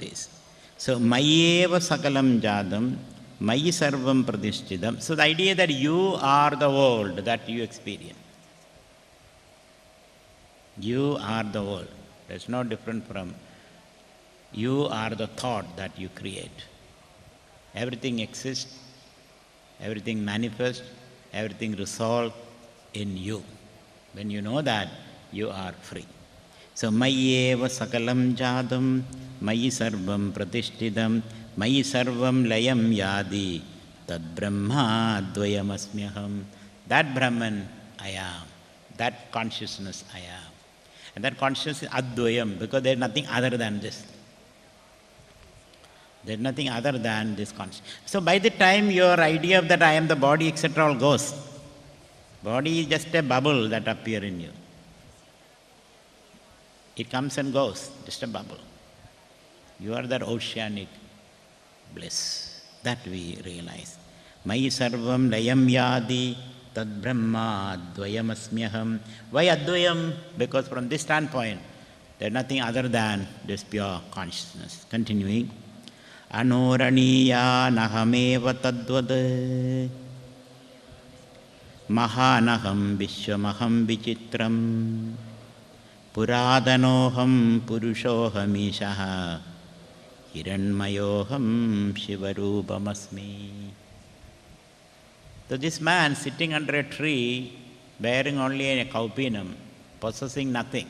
is. So, Mayeva Sakalam Jadam, Mayi Sarvam Pradishthidam. So, the idea that you are the world that you experience. You are the world. That's no different from you are the thought that you create. Everything exists, everything manifests, everything resolves in you. When you know that, you are free. So, Mayyeva Sakalam Jadam, Mayi Sarvam Pratishtidam, Mayi Sarvam Layam Yadi, Tad Brahma Dvayam Asmyaham. That Brahman I am, that consciousness I am. And that consciousness is Advayam, because there is nothing other than this. There is nothing other than this consciousness. So, by the time your idea of that I am the body, etc., all goes, body is just a bubble that appears in you. It comes and goes, just a bubble. You are that oceanic bliss. That we realize. Mayi sarvam layam yadi tad brahma advayam asmyaham. Why advayam? Because from this standpoint, there is nothing other than this pure consciousness. Continuing. Anoraniya nahameva tadvad mahanaham vishwamaham vichitram puradanoham purushohamishaha hiranmayoham shivarupamasmi. So this man sitting under a tree, bearing only a kaupinam, possessing nothing,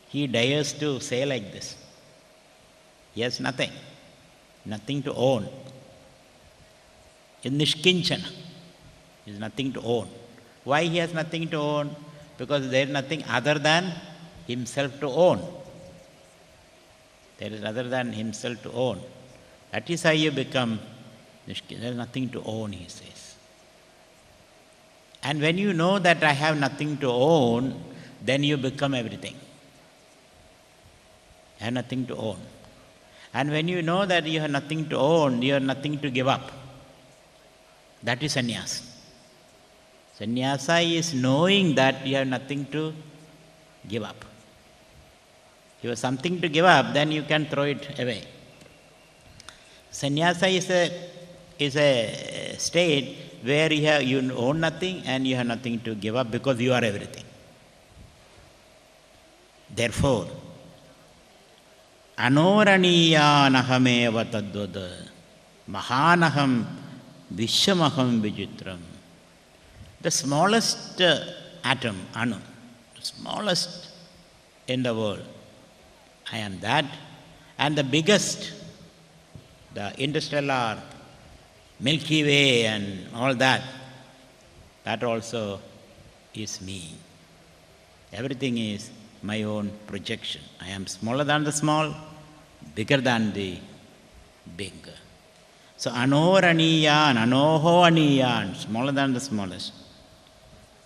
he dares to say like this. He has nothing, nothing to own. In Nishkinchana, he has nothing to own. Why he has nothing to own? Because there is nothing other than himself to own. There is other than himself to own. That is how you become Nishkinchana. There is nothing to own, he says. And when you know that I have nothing to own, then you become everything. I have nothing to own. And when you know that you have nothing to own, you have nothing to give up. That is sannyasa. Sannyasa is knowing that you have nothing to give up. If you have something to give up, then you can throw it away. Sannyasa is a state where you own nothing and you have nothing to give up because you are everything. Therefore, Anoraniya nahameva tadvad mahanaham vishwamaham vichitram. The smallest atom, anu, the smallest in the world, I am that. And the biggest, the interstellar, Milky Way and all that, that also is me. Everything is my own projection. I am smaller than the small, bigger than the big. So anoraniyan, anoho aniyan, smaller than the smallest.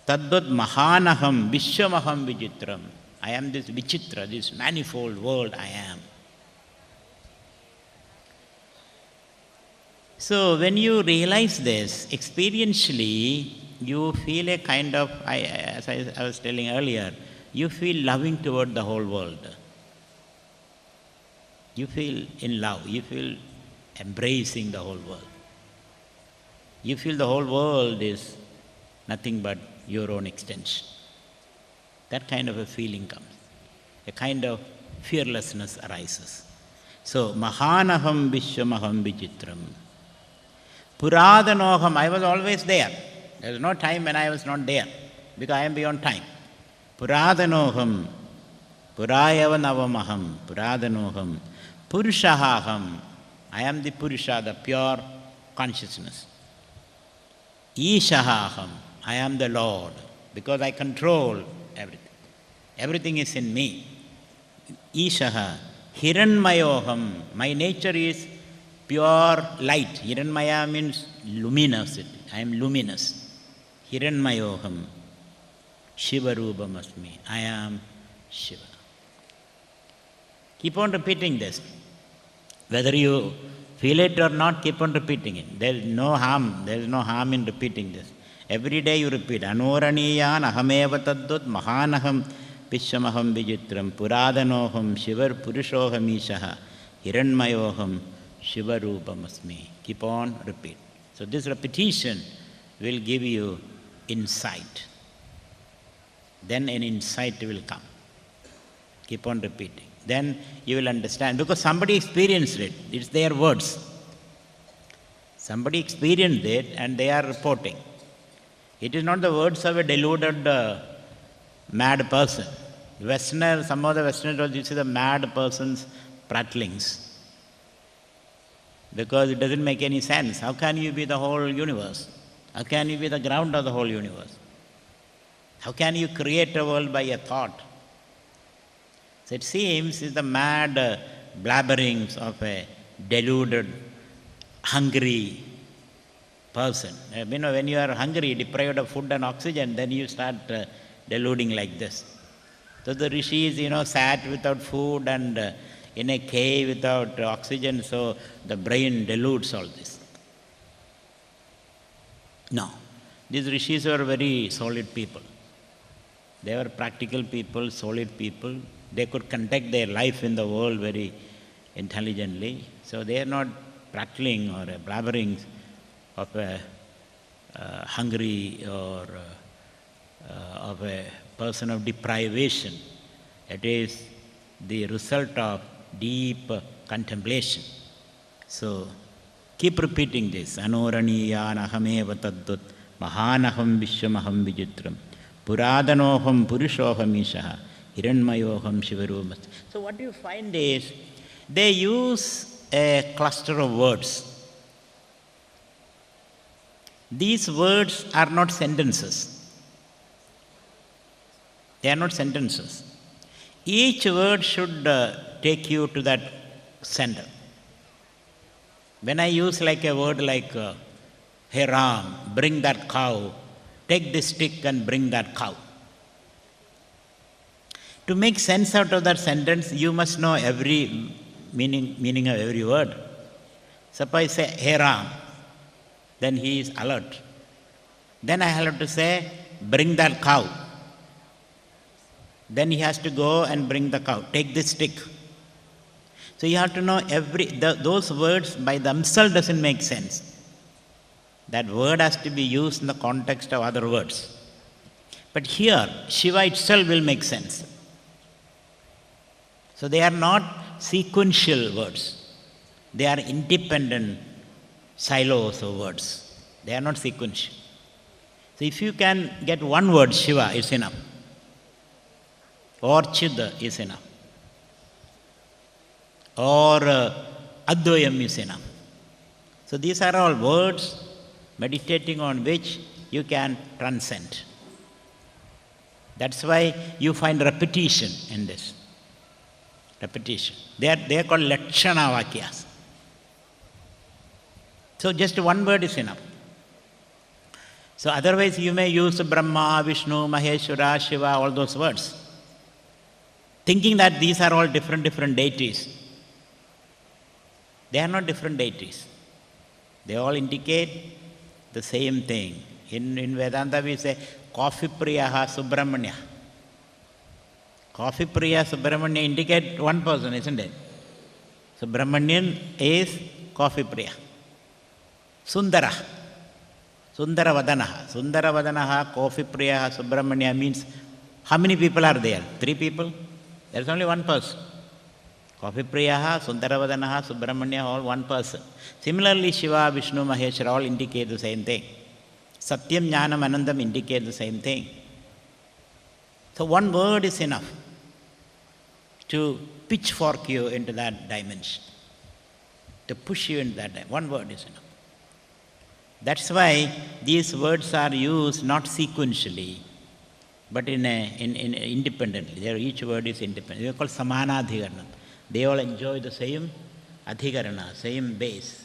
Tadvat mahanaham, vishwamaham vichitram. I am this vichitra, this manifold world I am. So when you realize this, experientially, you feel a kind of, as I was telling earlier, you feel loving toward the whole world. You feel in love, you feel embracing the whole world. You feel the whole world is nothing but your own extension. That kind of a feeling comes. A kind of fearlessness arises. So, mahanaham vishwamaham vichitram. Puradanoham, I was always there. There was no time when I was not there, because I am beyond time. Puradanoham, purayava navamaham, puradanoham, purushahaham, I am the Purusha, the pure consciousness. Ishahaham, I am the Lord, because I control everything. Everything is in me. Ishaha, Hiranmayoham, my nature is pure light. Hiranmaya means luminosity. I am luminous. Hiranmayoham, Shivarubam asmi. I am Shiva. Keep on repeating this. Whether you feel it or not, keep on repeating it. There is no harm. There is no harm in repeating this. Every day you repeat. Anoraniyan ahameva tadvat mahanaham Vishwamaham Vijitram, Puradanoham, Shivar Purushohamishaha, Hiranmayoham, Shivarupamasmi. Keep on repeat. So this repetition will give you insight. Then an insight will come. Keep on repeating. Then you will understand, because somebody experienced it. It's their words. Somebody experienced it and they are reporting. It is not the words of a deluded mad person. Westerners, some of the Westerners, you see the mad person's prattlings. Because it doesn't make any sense. How can you be the whole universe? How can you be the ground of the whole universe? How can you create a world by a thought? So it seems it's the mad blabberings of a deluded, hungry person. When you are hungry, deprived of food and oxygen, then you start deluding like this. So the rishis, sat without food and in a cave without oxygen, so the brain deludes all this. No, these rishis were very solid people. They were practical people, solid people. They could conduct their life in the world very intelligently. So they are not prattling or blabbering of a hungry or of a person of deprivation. It is the result of deep contemplation. So keep repeating this. Anoraniyan ahameva taddut mahanaham vishwamaham vijitram puradanoham purushohamishaha hiranmayoham shivarumas. So what you find is they use a cluster of words. These words are not sentences. They are not sentences. Each word should take you to that center. When I use like a word like, hey Ram, bring that cow, take this stick and bring that cow. To make sense out of that sentence, you must know every meaning of every word. Suppose I say, hey Ram, then he is alert. Then I have to say, bring that cow. Then he has to go and bring the cow. Take this stick. So you have to know those words by themselves doesn't make sense. That word has to be used in the context of other words. But here, Shiva itself will make sense. So they are not sequential words. They are independent silos of words. They are not sequential. So if you can get one word, Shiva, is enough. Or Chida is enough. Or Advayam is enough. So these are all words meditating on which you can transcend. That's why you find repetition in this. Repetition. They are called Lakshana Vakyas. So just one word is enough. So otherwise you may use Brahma, Vishnu, Maheshwara, Shiva, all those words, thinking that these are all different deities. They are not different deities. They all indicate the same thing. In Vedanta we say, Coffee Priyaha Subramanya. Coffee Priya Subramanya indicate one person, isn't it? Subramanian is Coffee Priya. Sundara. Sundara Vadanaha. Sundara Vadanaha, Coffee Priya Subramanya means how many people are there? 3 people? There is only one person. Coffee Priyaha, Sundaravadanaha, Subramanya, all one person. Similarly, Shiva, Vishnu, Maheshwara all indicate the same thing. Satyam, Jnanam, Anandam indicate the same thing. So one word is enough to pitchfork you into that dimension, to push you into that dimension. One word is enough. That's why these words are used not sequentially, but independently. Each word is independent. They are called Samana Adhikarana. They all enjoy the same Adhikarana, same base.